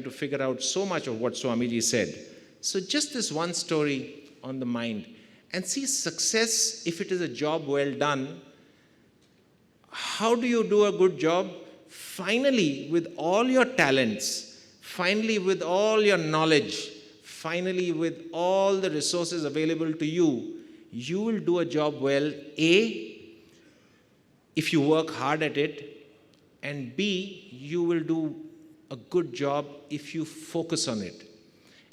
to figure out so much of what Swamiji said. So just this one story on the mind. And see, success, if it is a job well done, how do you do a good job? Finally, with all your talents, finally with all your knowledge, finally with all the resources available to you, you will do a job well, A, if you work hard at it, and B, you will do a good job if you focus on it.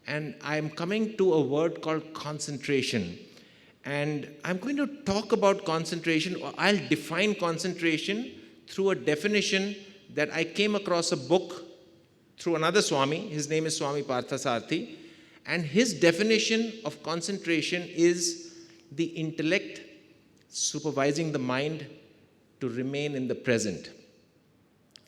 And I'm coming to a word called concentration. And I'm going to talk about concentration, or I'll define concentration through a definition that I came across a book through another Swami. His name is Swami Parthasarthi. And his definition of concentration is the intellect supervising the mind to remain in the present.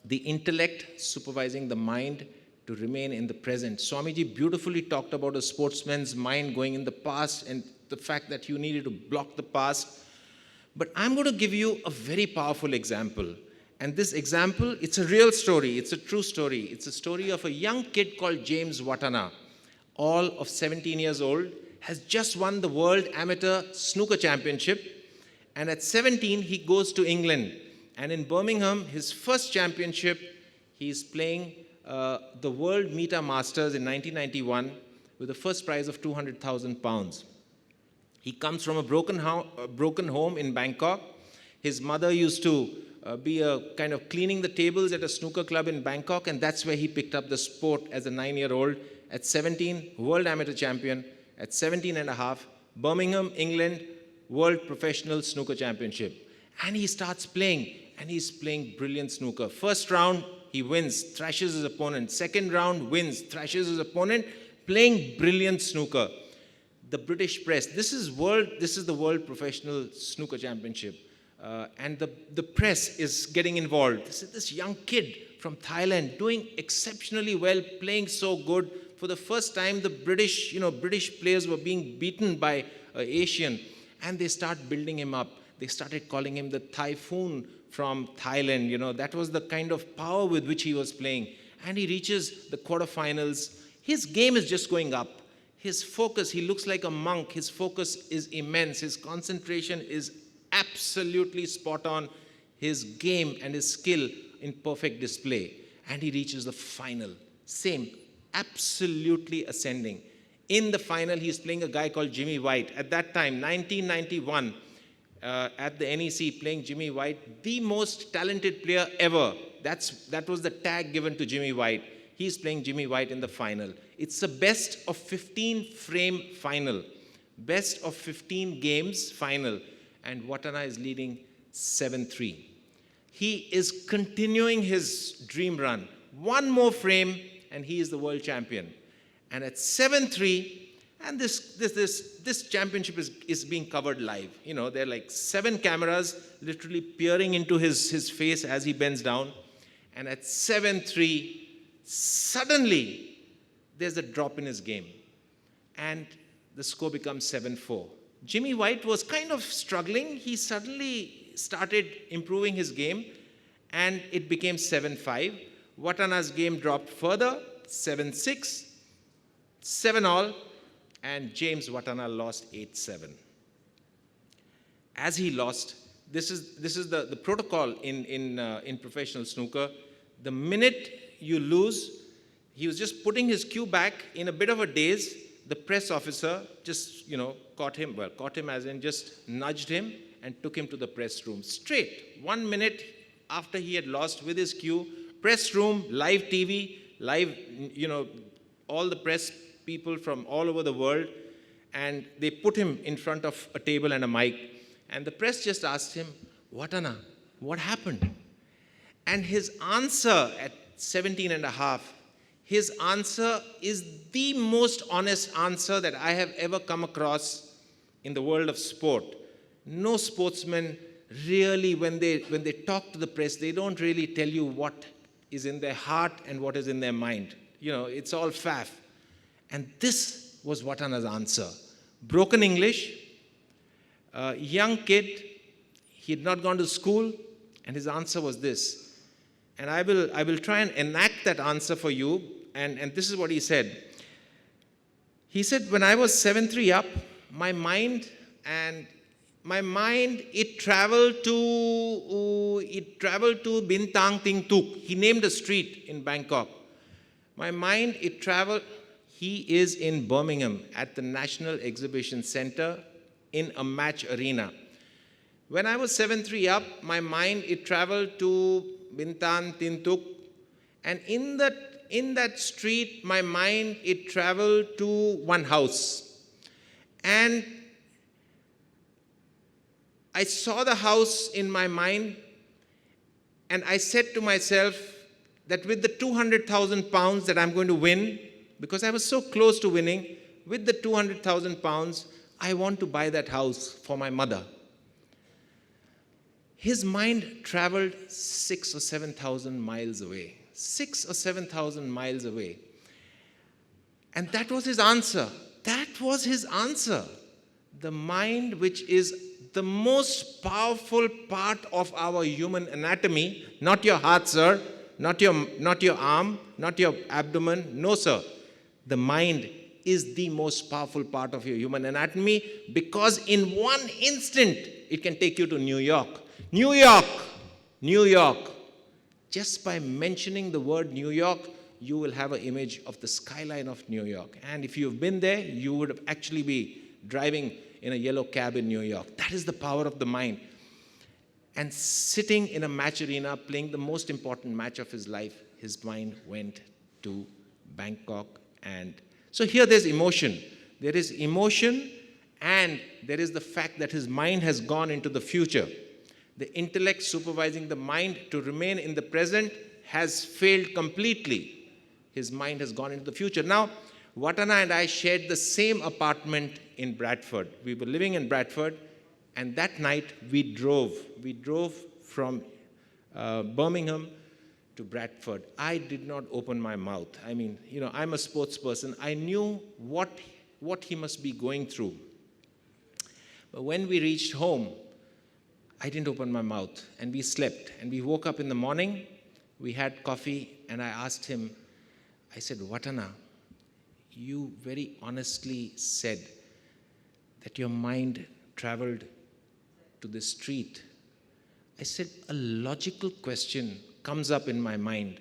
The intellect supervising the mind to remain in the present. Swamiji beautifully talked about a sportsman's mind going in the past and the fact that you needed to block the past. But I'm going to give you a very powerful example. And this example, it's a real story. It's a true story. It's a story of a young kid called James Watana, all of 17 years old, has just won the World Amateur Snooker Championship. And at 17, he goes to England. And in Birmingham, his first championship, he's playing the World Meta Masters in 1991 with a first prize of £200,000. He comes from a broken home in Bangkok. His mother used to be a kind of cleaning the tables at a snooker club in Bangkok, and that's where he picked up the sport as a 9-year-old. At 17, World Amateur Champion. At 17 and a half, Birmingham, England, World Professional Snooker Championship. And he starts playing, and he's playing brilliant snooker. First round, he wins, thrashes his opponent. Second round, wins, thrashes his opponent, playing brilliant snooker. The British press, this is the World Professional Snooker Championship. And the press is getting involved. This young kid from Thailand doing exceptionally well, playing so good. For the first time, the British players were being beaten by Asian, and they start building him up. They started calling him the Typhoon from Thailand. That was the kind of power with which he was playing. And he reaches the quarterfinals. His game is just going up. His focus, he looks like a monk. His focus is immense. His concentration is absolutely spot on. His game and his skill in perfect display. And he reaches the final. Same, absolutely ascending. In the final, he's playing a guy called Jimmy White. At that time, 1991, at the NEC, playing Jimmy White, the most talented player ever. That was the tag given to Jimmy White. He's playing Jimmy White in the final. It's a best of 15 frame final. Best of 15 games final. And Watana is leading 7-3. He is continuing his dream run. One more frame, and he is the world champion. And at 7-3, and this championship is being covered live. There are like 7 cameras literally peering into his face as he bends down. And at 7-3, suddenly, there's a drop in his game. And the score becomes 7-4. Jimmy White was kind of struggling. He suddenly started improving his game, and it became 7-5. Watana's game dropped further, 7-6, 7-all, and James Watana lost 8-7. As he lost, this is the protocol in professional snooker. The minute you lose, he was just putting his cue back in a bit of a daze. The press officer just, caught him as in just nudged him and took him to the press room. Straight, 1 minute after he had lost with his cue, press room, live TV, live, all the press people from all over the world, and they put him in front of a table and a mic. And the press just asked him, Watana, what happened? And his answer at 17 and a half, his answer is the most honest answer that I have ever come across in the world of sport. No sportsman really, when they talk to the press, they don't really tell you what is in their heart and what is in their mind. It's all faff. And this was Watana's answer. Broken English, young kid, he had not gone to school, and his answer was this. And I will try and enact that answer for you. and this is what he said. He said, when I was 7'3" up, my mind, it traveled to Bintang Ting Tuk. He named a street in Bangkok. My mind, it traveled. He is in Birmingham at the National Exhibition Center in a match arena. When I was 7'3" up, my mind, it traveled to Bintang Ting Tuk. And in that street, my mind, it traveled to one house. And I saw the house in my mind, and I said to myself that with the 200,000 pounds that I'm going to win, because I was so close to winning, with the 200,000 pounds, I want to buy that house for my mother. His mind traveled 6,000 or 7,000 miles away. 6,000 or 7,000 miles away. And that was his answer. That was his answer. The mind, which is the most powerful part of our human anatomy, not your heart, sir, not your arm, not your abdomen, no, sir. The mind is the most powerful part of your human anatomy, because in one instant, it can take you to New York. New York, New York. Just by mentioning the word New York, you will have an image of the skyline of New York. And if you've been there, you would actually be driving in a yellow cab in New York. That is the power of the mind. And sitting in a match arena, playing the most important match of his life, his mind went to Bangkok. And so here there's emotion. There is emotion, and there is the fact that his mind has gone into the future. The intellect supervising the mind to remain in the present has failed completely. His mind has gone into the future. Now, Watana and I shared the same apartment in Bradford. We were living in Bradford, and that night we drove. We drove from Birmingham to Bradford. I did not open my mouth. I mean, I'm a sports person. I knew what he must be going through. But when we reached home, I didn't open my mouth, and we slept. And we woke up in the morning, we had coffee, and I asked him, I said, Watana, you very honestly said that your mind traveled to the street. I said, a logical question comes up in my mind,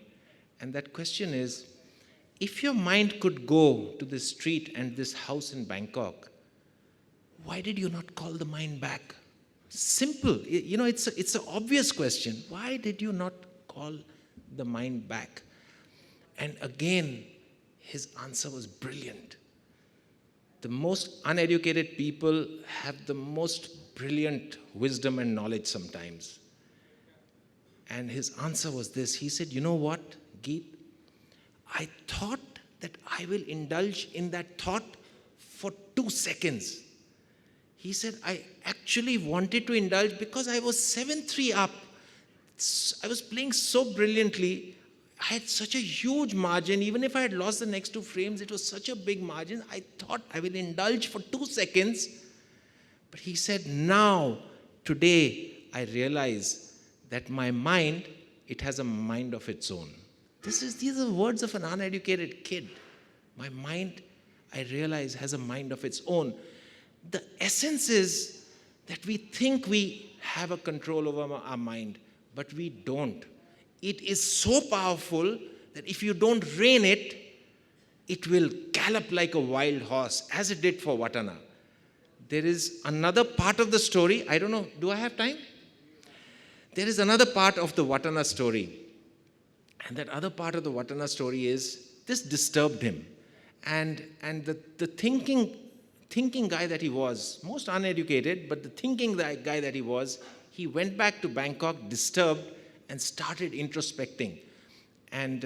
and that question is, if your mind could go to the street and this house in Bangkok, why did you not call the mind back? Simple. It's an obvious question. Why did you not call the mind back? And again, his answer was brilliant. The most uneducated people have the most brilliant wisdom and knowledge sometimes. And his answer was this. He said, you know what, Geet? I thought that I will indulge in that thought for 2 seconds. He said, I actually wanted to indulge because I was 7-3 up. I was playing so brilliantly. I had such a huge margin. Even if I had lost the next 2 frames, it was such a big margin. I thought I will indulge for 2 seconds. But he said, now, today, I realize that my mind, it has a mind of its own. These are words of an uneducated kid. My mind, I realize, has a mind of its own. The essence is that we think we have a control over our mind, but we don't. It is so powerful that if you don't rein it, it will gallop like a wild horse, as it did for Watana. There is another part of the story. I don't know, do I have time? There is another part of the Watana story. And that other part of the Watana story is, this disturbed him. And the thinking guy that he was, most uneducated, but the thinking guy that he was, he went back to Bangkok disturbed and started introspecting. And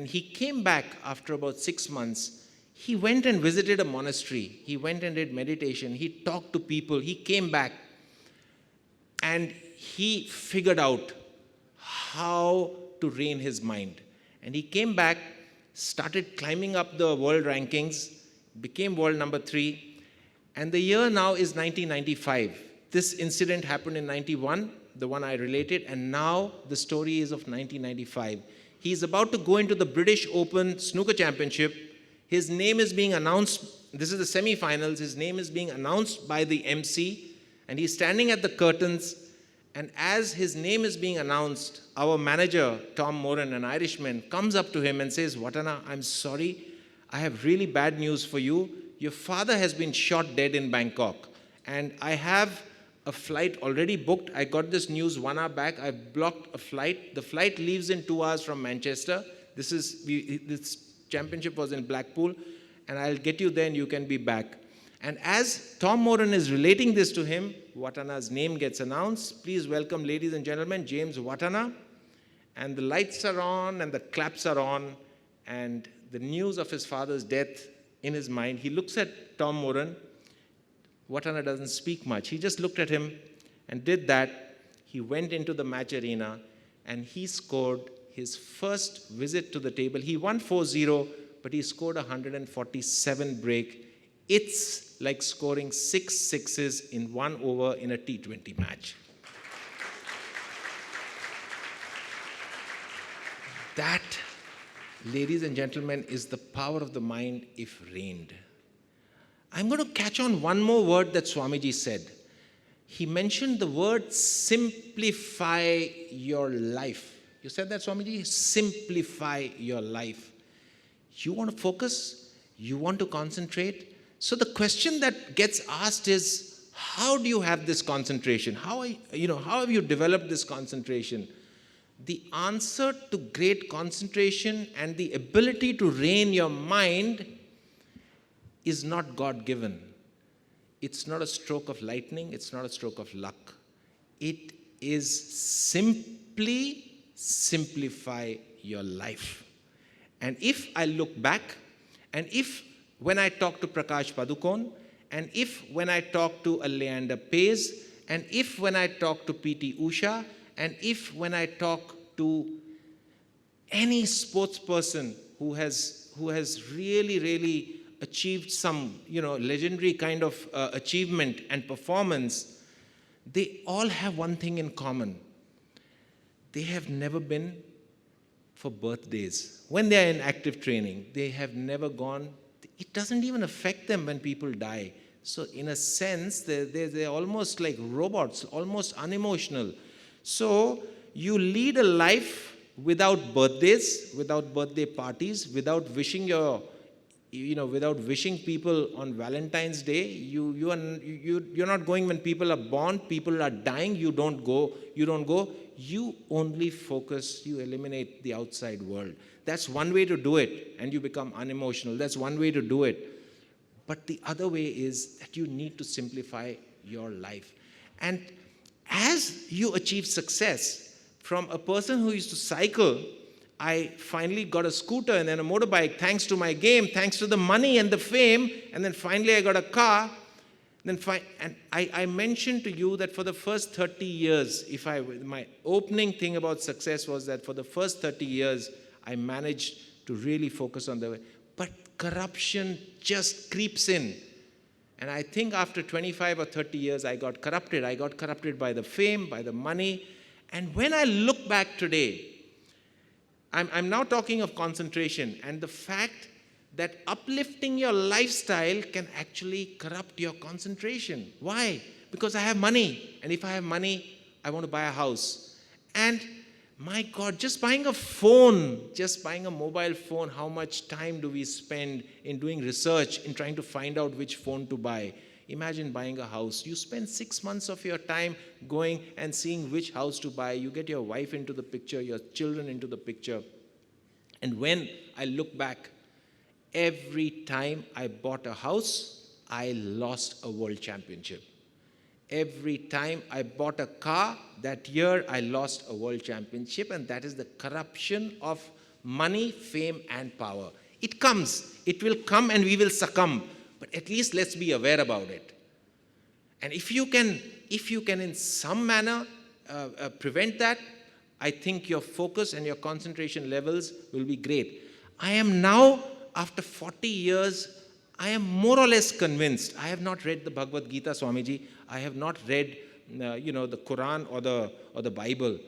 he came back after about 6 months. He went and visited a monastery. He went and did meditation. He talked to people. He came back and he figured out how to rein his mind. And he came back, started climbing up the world rankings, became world number 3. And the year now is 1995. This incident happened in 91, the one I related, and now the story is of 1995. He's about to go into the British Open Snooker Championship. His name is being announced. This is the semi-finals. His name is being announced by the MC, and he's standing at the curtains. And as his name is being announced, our manager, Tom Moran, an Irishman, comes up to him and says, Watana, I'm sorry. I have really bad news for you. Your father has been shot dead in Bangkok. And I have a flight already booked. I got this news 1 hour back. I've blocked a flight. The flight leaves in 2 hours from Manchester. This championship was in Blackpool. And I'll get you there and you can be back. And as Tom Moran is relating this to him, Watana's name gets announced. Please welcome, ladies and gentlemen, James Watana. And the lights are on and the claps are on. And the news of his father's death in his mind, he looks at Tom Moran. Watana doesn't speak much. He just looked at him and did that. He went into the match arena and he scored his first visit to the table. He won 4-0, but he scored a 147 break. It's like scoring 6 sixes in 1 over in a T20 match. That, ladies and gentlemen, is the power of the mind if reined. I'm going to catch on one more word that Swamiji said. He mentioned the word simplify your life. You said that, Swamiji? Simplify your life. You want to focus? You want to concentrate? So the question that gets asked is, how do you have this concentration? How have you developed this concentration? The answer to great concentration and the ability to rein your mind is not God-given. It's not a stroke of lightning. It's not a stroke of luck. It is simply simplify your life. And if I look back, and if when I talk to Prakash Padukone, and if when I talk to a Leander Paes, and if when I talk to P.T. Usha, and if when I talk to any sports person who has really, really achieved some, legendary kind of achievement and performance, they all have one thing in common. They have never been for birthdays. When they are in active training, they have never gone. It doesn't even affect them when people die. So in a sense, they're almost like robots, almost unemotional. So you lead a life without birthdays, without birthday parties, without wishing without wishing people on Valentine's Day. You're not going when people are born, people are dying. You don't go. You only focus. You eliminate the outside world. That's one way to do it, and you become unemotional. That's one way to do it. But the other way is that you need to simplify your life. And as you achieve success, from a person who used to cycle, I finally got a scooter and then a motorbike thanks to my game, thanks to the money and the fame, and then finally I got a car. And I mentioned to you that for the first 30 years, my opening thing about success was that for the first 30 years, I managed to really focus on the way. But corruption just creeps in. And I think after 25 or 30 years, I got corrupted. I got corrupted by the fame, by the money. And when I look back today, I'm now talking of concentration and the fact that uplifting your lifestyle can actually corrupt your concentration. Why? Because I have money. And if I have money, I want to buy a house. And my God, just buying a phone, just buying a mobile phone, how much time do we spend in doing research, in trying to find out which phone to buy? Imagine buying a house. You spend 6 months of your time going and seeing which house to buy. You get your wife into the picture, your children into the picture. And when I look back, every time I bought a house, I lost a world championship. Every time I bought a car, that year I lost a world championship, and that is the corruption of money, fame, and power. It comes. It will come and we will succumb. But at least let's be aware about it. And if you can in some manner prevent that, I think your focus and your concentration levels will be great. I am now, after 40 years, I am more or less convinced. I have not read the Bhagavad Gita, Swamiji. I have not read, the Quran or the Bible.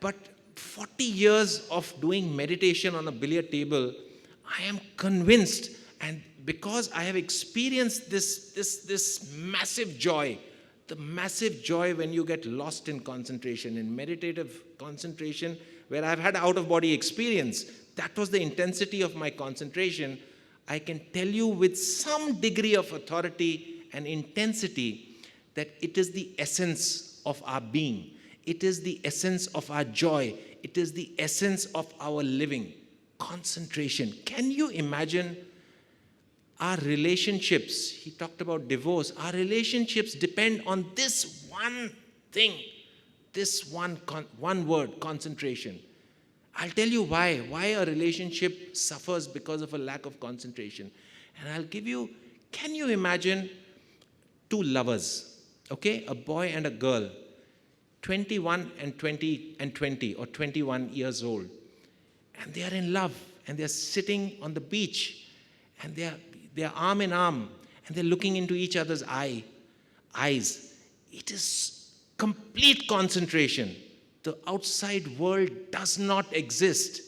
But 40 years of doing meditation on a billiard table, I am convinced, and because I have experienced this massive joy, the massive joy when you get lost in concentration, in meditative concentration, where I've had out-of-body experience, that was the intensity of my concentration. I can tell you with some degree of authority and intensity that it is the essence of our being. It is the essence of our joy. It is the essence of our living. Concentration. Can you imagine our relationships? He talked about divorce. Our relationships depend on this one thing, this one word, concentration. I'll tell you why a relationship suffers because of a lack of concentration. And I'll give you, can you imagine two lovers, okay, a boy and a girl, 21 and 20 or 21 years old, and they are in love, and they're sitting on the beach, and they're arm in arm, and they're looking into each other's eyes. It is complete concentration. The outside world does not exist.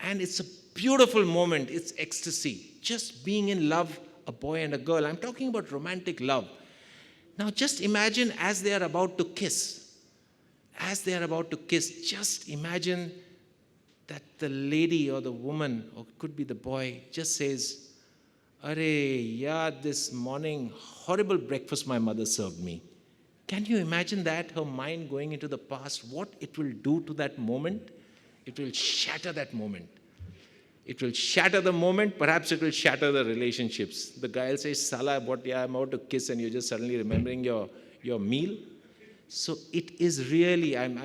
And it's a beautiful moment. It's ecstasy. Just being in love, a boy and a girl. I'm talking about romantic love. Now just imagine as they are about to kiss. As they are about to kiss, just imagine that the lady or the woman, or it could be the boy, just says, "Arey, yeah, this morning, horrible breakfast my mother served me." Can you imagine that? Her mind going into the past, what it will do to that moment? It will shatter that moment. It will shatter the moment, perhaps it will shatter the relationships. The guy will say, "Salah, I'm about to kiss," and you're just suddenly remembering your meal. So it is really, I'm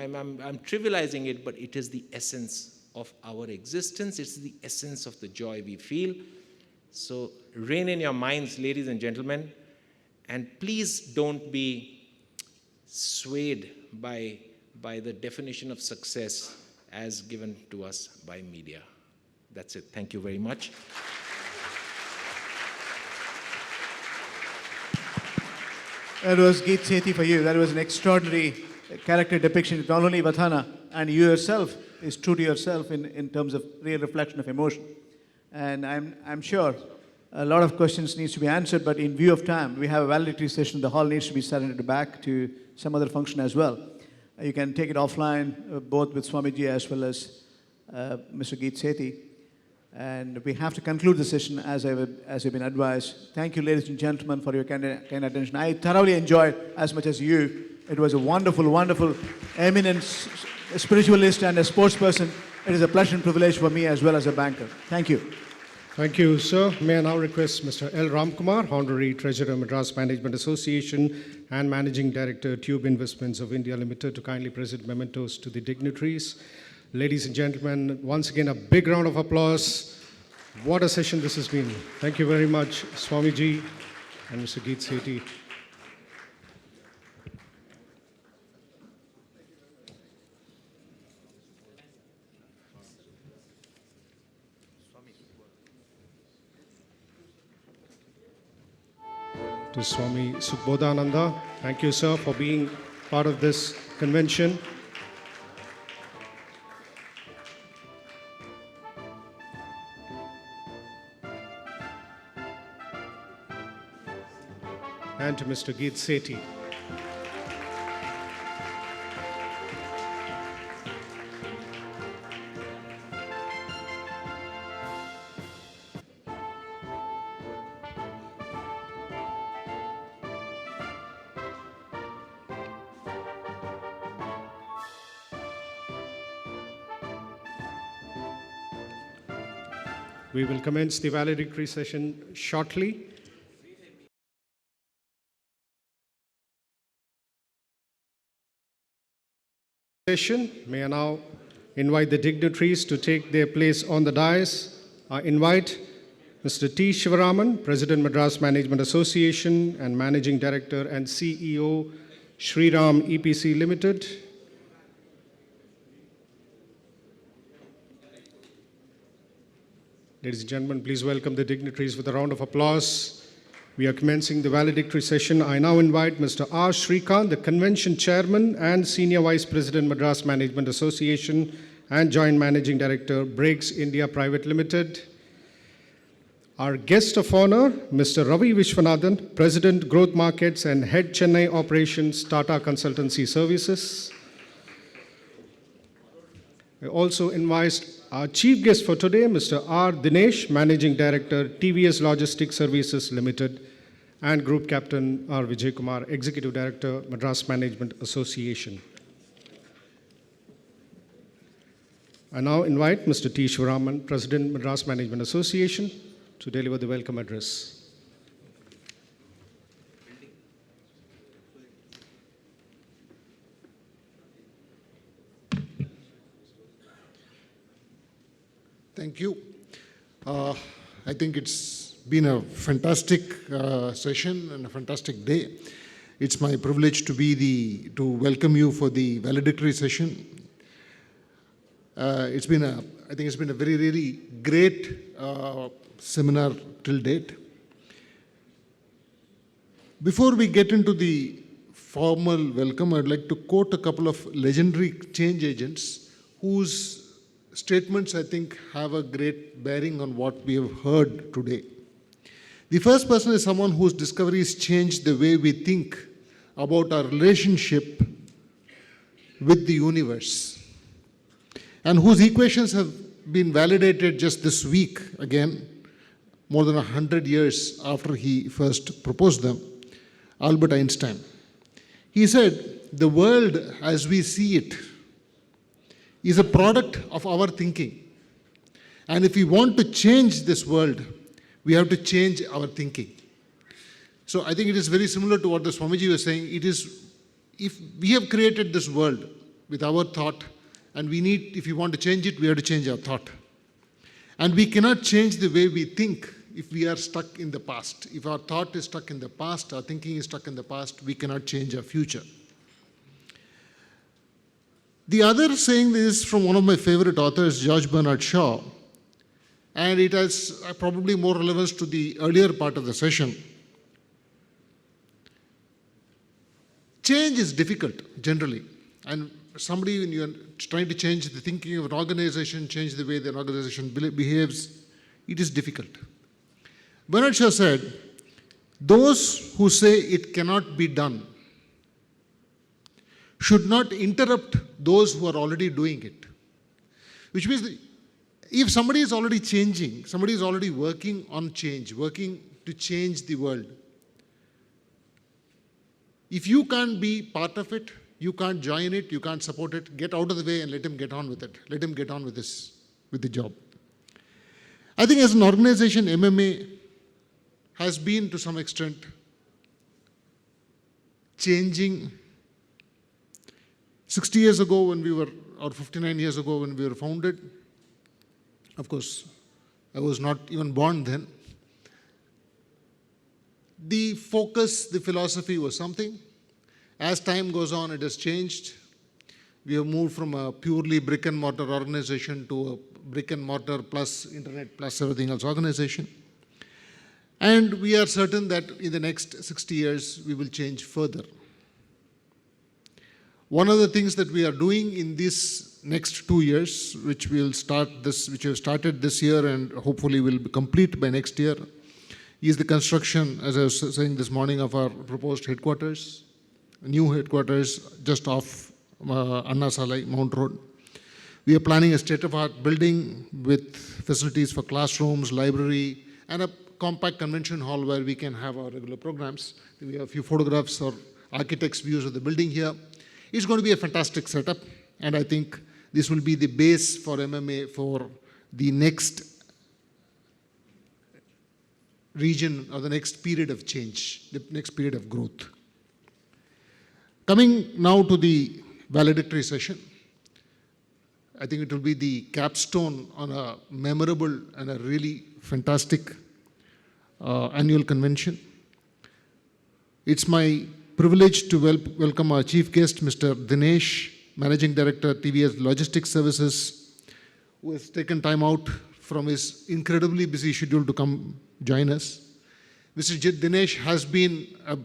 trivializing it, but it is the essence of our existence. It's the essence of the joy we feel. So rein in your minds, ladies and gentlemen, and please don't be swayed by the definition of success as given to us by media. That's it. Thank you very much. That was Geet Sethi for you. That was an extraordinary character depiction. Not only Vathana, and you yourself is true to yourself in terms of real reflection of emotion. And I'm sure a lot of questions needs to be answered, but in view of time, we have a valedictory session. The hall needs to be surrendered back to some other function as well. You can take it offline, both with Swamiji as well as Mr. Geet Sethi. And we have to conclude the session as you've been advised. Thank you, ladies and gentlemen, for your kind attention. I thoroughly enjoyed as much as you. It was a wonderful, wonderful, eminent spiritualist and a sports person. It is a pleasure and privilege for me as well as a banker. Thank you. Thank you, sir. May I now request Mr. L. Ramkumar, Honorary Treasurer, Madras Management Association and Managing Director, Tube Investments of India Limited, to kindly present mementos to the dignitaries. Ladies and gentlemen, once again, a big round of applause. What a session this has been. Thank you very much, Swamiji and Mr. Geet Sethi. To Swami Subodhananda, thank you, sir, for being part of this convention. And to Mr. Geet Sethi. We will commence the valedictory session shortly. May I now invite the dignitaries to take their place on the dais. I invite Mr. T. Shivaraman, President, Madras Management Association and Managing Director and CEO, Shriram EPC Limited. Ladies and gentlemen, please welcome the dignitaries with a round of applause. We are commencing the valedictory session. I now invite Mr. R. Srikanth, the Convention Chairman and Senior Vice President, Madras Management Association and Joint Managing Director, Breaks India Private Limited. Our guest of honor, Mr. Ravi Vishwanathan, President, Growth Markets and Head Chennai Operations, Tata Consultancy Services. I also invite our chief guest for today, Mr. R. Dinesh, Managing Director, TVS Logistics Services Limited, and Group Captain R. Vijay Kumar, Executive Director, Madras Management Association. I now invite Mr. T. Shivaraman, President, Madras Management Association, to deliver the welcome address. Thank you. I think it's been a fantastic session and a fantastic day. It's my privilege to welcome you for the valedictory session. I think it's been a very, really great seminar till date. Before we get into the formal welcome, I'd like to quote a couple of legendary change agents whose statements, I think, have a great bearing on what we have heard today. The first person is someone whose discoveries changed the way we think about our relationship with the universe, and whose equations have been validated just this week, again, more than 100 years after he first proposed them, Albert Einstein. He said, "The world as we see it is a product of our thinking. And if we want to change this world, we have to change our thinking." So I think it is very similar to what the Swamiji was saying. It is, if we have created this world with our thought, and if you want to change it, we have to change our thought. And we cannot change the way we think if we are stuck in the past. If our thought is stuck in the past, our thinking is stuck in the past, we cannot change our future. The other saying is from one of my favorite authors, George Bernard Shaw, and it has probably more relevance to the earlier part of the session. Change is difficult, generally. And somebody, when you're trying to change the thinking of an organization, change the way the organization behaves, it is difficult. Bernard Shaw said, "Those who say it cannot be done should not interrupt those who are already doing it." Which means that if somebody is already changing, somebody is already working on change, working to change the world, if you can't be part of it, you can't join it, you can't support it, get out of the way and let him get on with it. Let him get on with the job. I think as an organization, MMA has been to some extent changing. 60 years ago when or 59 years ago when we were founded, of course, I was not even born then. The focus, the philosophy was something. As time goes on, it has changed. We have moved from a purely brick and mortar organization to a brick and mortar plus internet plus everything else organization. And we are certain that in the next 60 years, we will change further. One of the things that we are doing in these next 2 years, which we have started this year and hopefully will be complete by next year, is the construction, as I was saying this morning, of our proposed headquarters, a new headquarters just off Anna Salai, Mount Road. We are planning a state-of-the-art building with facilities for classrooms, library, and a compact convention hall where we can have our regular programs. We have a few photographs or architects' views of the building here. It's going to be a fantastic setup, and I think this will be the base for MMA for the next region or the next period of change, the next period of growth. Coming now to the valedictory session, I think it will be the capstone on a memorable and a really fantastic annual convention. It's my privilege to welcome our chief guest, Mr. Dinesh, Managing Director, TVS Logistics Services, who has taken time out from his incredibly busy schedule to come join us. Mr. Dinesh has been a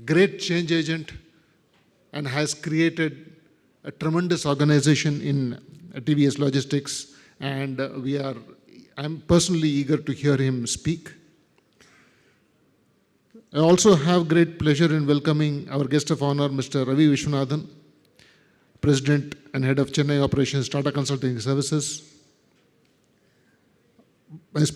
great change agent and has created a tremendous organization in TVS Logistics, and I'm personally eager to hear him speak. I also have great pleasure in welcoming our guest of honor, Mr. Ravi Vishwanathan, President and Head of Chennai Operations, Tata Consulting Services. A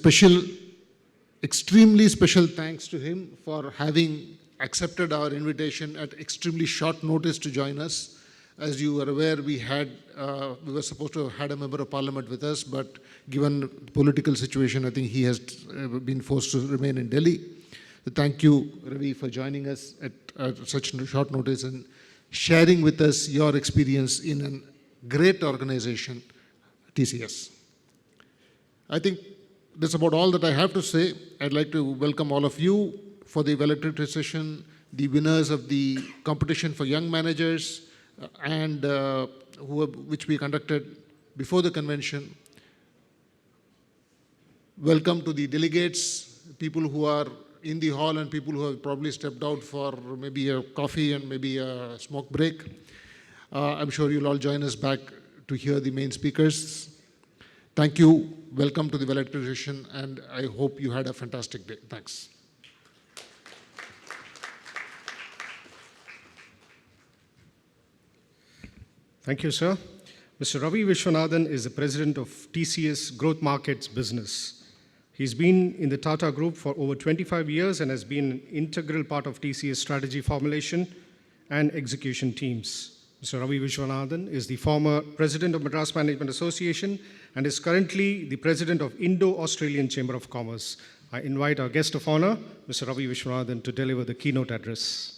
extremely special thanks to him for having accepted our invitation at extremely short notice to join us. As you are aware, we were supposed to have had a member of parliament with us, but given the political situation, I think he has been forced to remain in Delhi. So thank you, Ravi, for joining us at such short notice and sharing with us your experience in a great organization, TCS. I think that's about all that I have to say. I'd like to welcome all of you for the valedictory session, the winners of the competition for young managers, which we conducted before the convention. Welcome to the delegates, people who are in the hall and people who have probably stepped out for maybe a coffee and maybe a smoke break. I'm sure you'll all join us back to hear the main speakers. Thank you. Welcome to the valedictory session, and I hope you had a fantastic day. Thanks. Thank you, sir. Mr. Ravi Vishwanathan is the president of TCS Growth Markets Business. He's been in the Tata Group for over 25 years and has been an integral part of TCS strategy formulation and execution teams. Mr. Ravi Vishwanathan is the former president of Madras Management Association and is currently the president of Indo-Australian Chamber of Commerce. I invite our guest of honor, Mr. Ravi Vishwanathan, to deliver the keynote address.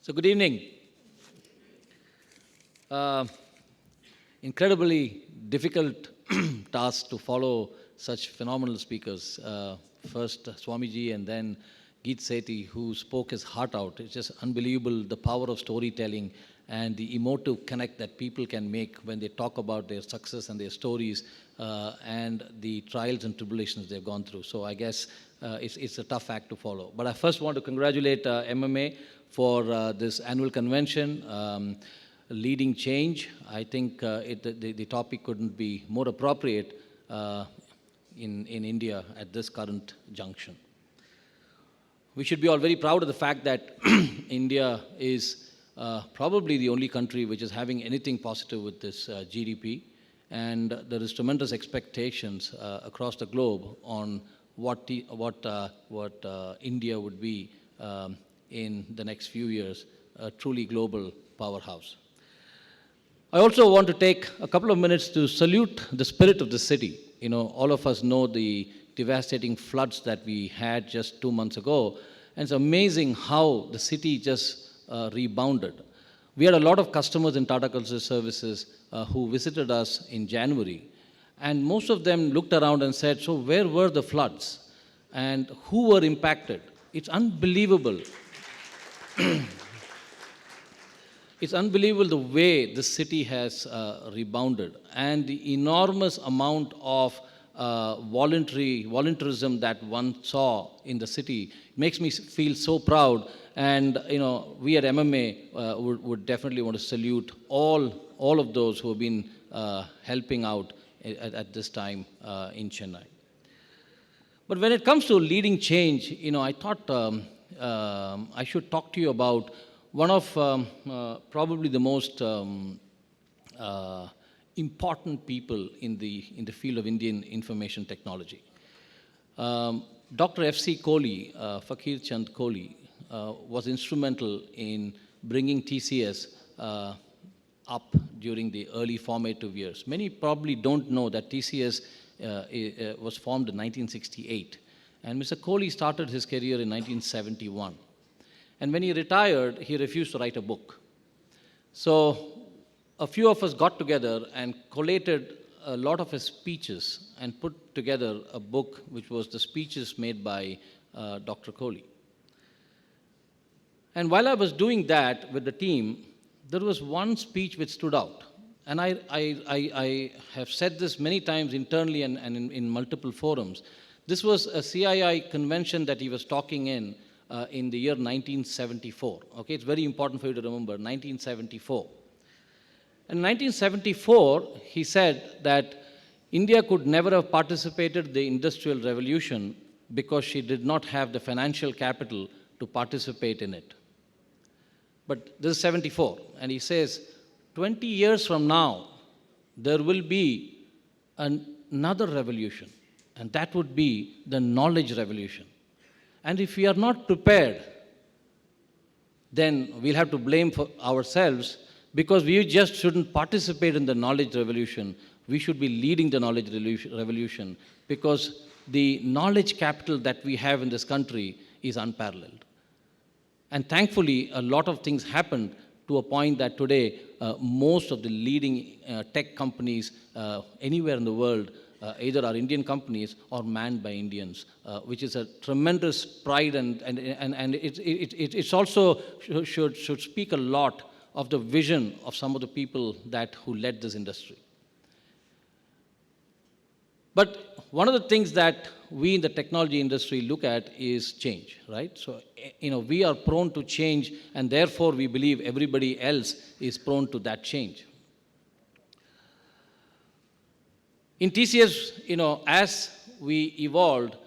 So good evening. Incredibly difficult task to follow such phenomenal speakers. First Swamiji and then Geet Sethi, who spoke his heart out. It's just unbelievable, the power of storytelling and the emotive connect that people can make when they talk about their success and their stories and the trials and tribulations they've gone through. So I guess it's a tough act to follow. But I first want to congratulate MMA for this annual convention, leading change. I think the topic couldn't be more appropriate in India at this current junction. We should be all very proud of the fact that India is probably the only country which is having anything positive with this GDP, and there is tremendous expectations across the globe on what India would be in the next few years, a truly global powerhouse. I also want to take a couple of minutes to salute the spirit of the city. You know, all of us know the devastating floods that we had just 2 months ago, and it's amazing how the city just rebounded. We had a lot of customers in Tata Consulting Services who visited us in January, and most of them looked around and said, so where were the floods? And who were impacted? It's unbelievable. It's unbelievable the way the city has rebounded, and the enormous amount of volunteerism that one saw in the city makes me feel so proud. And you know, we at MMA would definitely want to salute all of those who have been helping out at this time in Chennai. But when it comes to leading change, you know, I thought I should talk to you about one of probably the most important people in the field of Indian information technology. Dr. F.C. Kohli, Fakir Chand Kohli, was instrumental in bringing TCS up during the early formative years. Many probably don't know that TCS was formed in 1968, and Mr. Kohli started his career in 1971. And when he retired, he refused to write a book. So a few of us got together and collated a lot of his speeches and put together a book which was the speeches made by Dr. Kohli. And while I was doing that with the team, there was one speech which stood out. And I have said this many times internally and in multiple forums, This was a CII convention that he was talking in the year 1974. Okay, it's very important for you to remember, 1974. In 1974, he said that India could never have participated in the Industrial Revolution because she did not have the financial capital to participate in it. But this is 74, and he says, 20 years from now, there will be another revolution, and that would be the knowledge revolution. And if we are not prepared, then we'll have to blame for ourselves, because we just shouldn't participate in the knowledge revolution. We should be leading the knowledge revolution, because the knowledge capital that we have in this country is unparalleled. And thankfully, a lot of things happened to a point that today, most of the leading tech companies anywhere in the world either are Indian companies or manned by Indians, which is a tremendous pride, and it's also should speak a lot of the vision of some of the people who led this industry. But one of the things that we in the technology industry look at is change, right? So, we are prone to change, and therefore we believe everybody else is prone to that change. In TCS, as we evolved,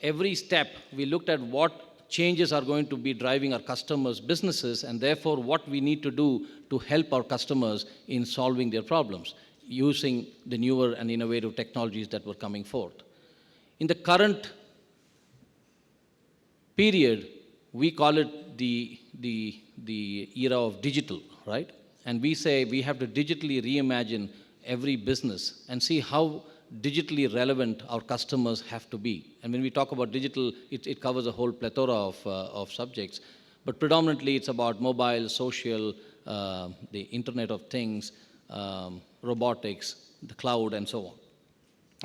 every step we looked at what changes are going to be driving our customers' businesses, and therefore what we need to do to help our customers in solving their problems, using the newer and innovative technologies that were coming forth. In the current period, we call it the era of digital, right? And we say we have to digitally reimagine every business and see how digitally relevant our customers have to be. And when we talk about digital, it covers a whole plethora of subjects. But predominantly, it's about mobile, social, the Internet of Things, robotics, the cloud, and so on.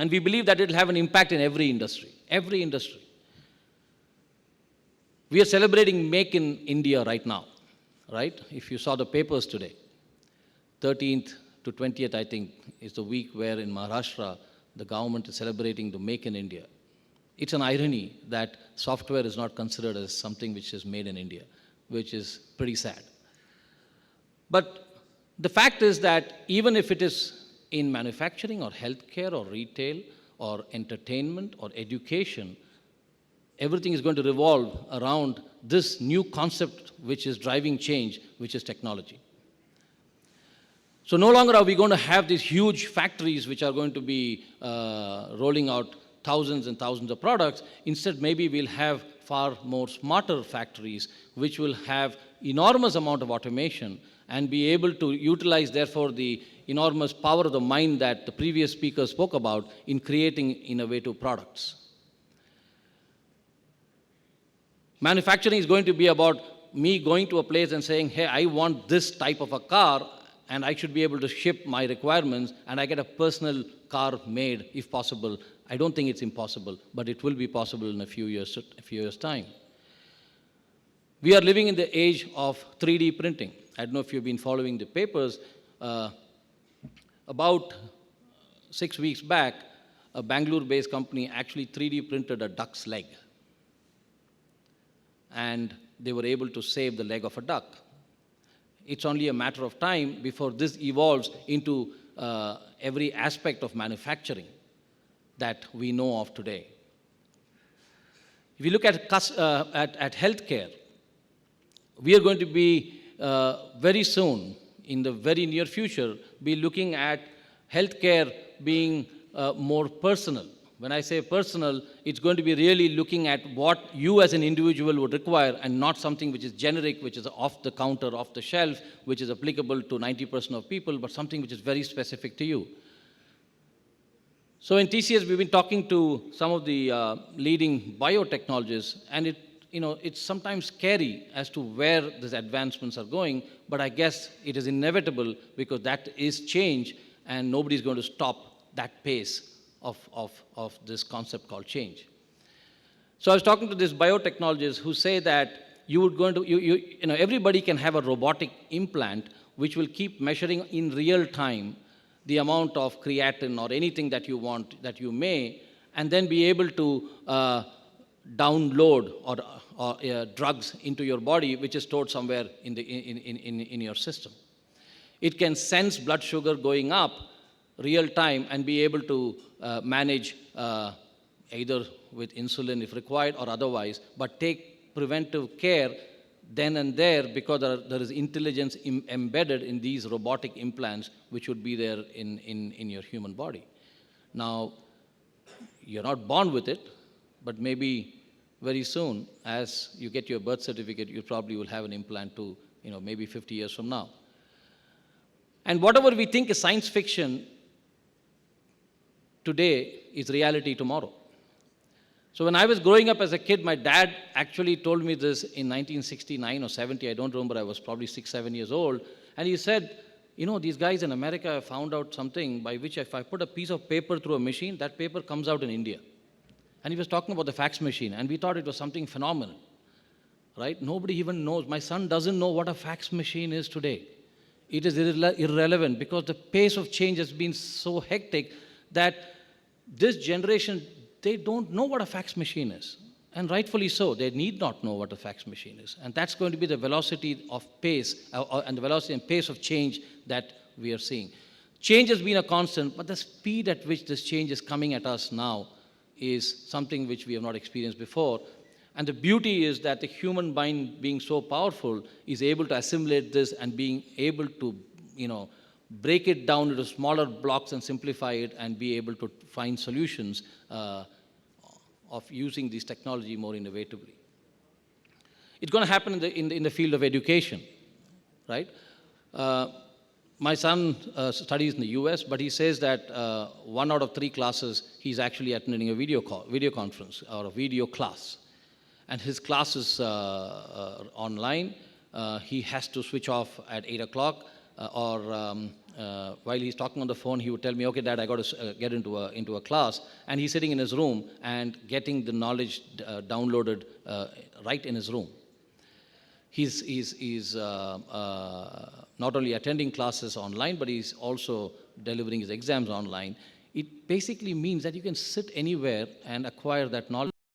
And we believe that it will have an impact in every industry, every industry. We are celebrating Make in India right now, right? If you saw the papers today, 13th to 20th, I think, is the week where in Maharashtra, the government is celebrating the Make in India. It's an irony that software is not considered as something which is made in India, which is pretty sad. But the fact is that even if it is in manufacturing or healthcare or retail or entertainment or education, everything is going to revolve around this new concept which is driving change, which is technology. So no longer are we going to have these huge factories which are going to be rolling out thousands and thousands of products. Instead, maybe we'll have far more smarter factories which will have enormous amount of automation and be able to utilize, therefore, the enormous power of the mind that the previous speaker spoke about in creating innovative products. Manufacturing is going to be about me going to a place and saying, hey, I want this type of a car, and I should be able to ship my requirements, and I get a personal car made, if possible. I don't think it's impossible, but it will be possible in a few years' time. We are living in the age of 3D printing. I don't know if you've been following the papers. About 6 weeks back, a Bangalore-based company actually 3D printed a duck's leg. And they were able to save the leg of a duck. It's only a matter of time before this evolves into every aspect of manufacturing that we know of today. If you look at healthcare, we are going to be very soon, in the very near future, be looking at healthcare being more personal. When I say personal, it's going to be really looking at what you as an individual would require, and not something which is generic, which is off the counter, off the shelf, which is applicable to 90% of people, but something which is very specific to you. So in TCS, we've been talking to some of the leading biotechnologists, and it's sometimes scary as to where these advancements are going, but I guess it is inevitable because that is change, and nobody's going to stop that pace of this concept called change. So I was talking to these biotechnologists who say that everybody can have a robotic implant which will keep measuring in real time the amount of creatine or anything that you want, that you may, and then be able to download or drugs into your body, which is stored somewhere in your system. It can sense blood sugar going up real time and be able to manage either with insulin if required or otherwise, but take preventive care then and there, because there is intelligence embedded in these robotic implants which would be there in your human body. Now, you're not born with it, but maybe very soon, as you get your birth certificate, you probably will have an implant too, maybe 50 years from now. And whatever we think is science fiction today is reality tomorrow. So when I was growing up as a kid, my dad actually told me this in 1969 or 70, I don't remember, I was probably 6, 7 years old, and he said, these guys in America have found out something by which if I put a piece of paper through a machine, that paper comes out in India. And he was talking about the fax machine, and we thought it was something phenomenal, right? Nobody even knows. My son doesn't know what a fax machine is today. It is irrelevant because the pace of change has been so hectic that this generation, they don't know what a fax machine is. And rightfully so, they need not know what a fax machine is. And that's going to be the velocity of pace and the velocity and pace of change that we are seeing. Change has been a constant, but the speed at which this change is coming at us now is something which we have not experienced before. And the beauty is that the human mind, being so powerful, is able to assimilate this and being able to, break it down into smaller blocks and simplify it and be able to find solutions of using this technology more innovatively. It's going to happen in the field of education, right? My son studies in the US, but he says that 1 out of 3 classes, he's actually attending a video conference or a video class. And his class is online. He has to switch off at 8 o'clock, or while he's talking on the phone, he would tell me, okay, Dad, I got to get into a class. And he's sitting in his room and getting the knowledge downloaded right in his room. He's not only attending classes online, but he's also delivering his exams online. It basically means that you can sit anywhere and acquire that knowledge.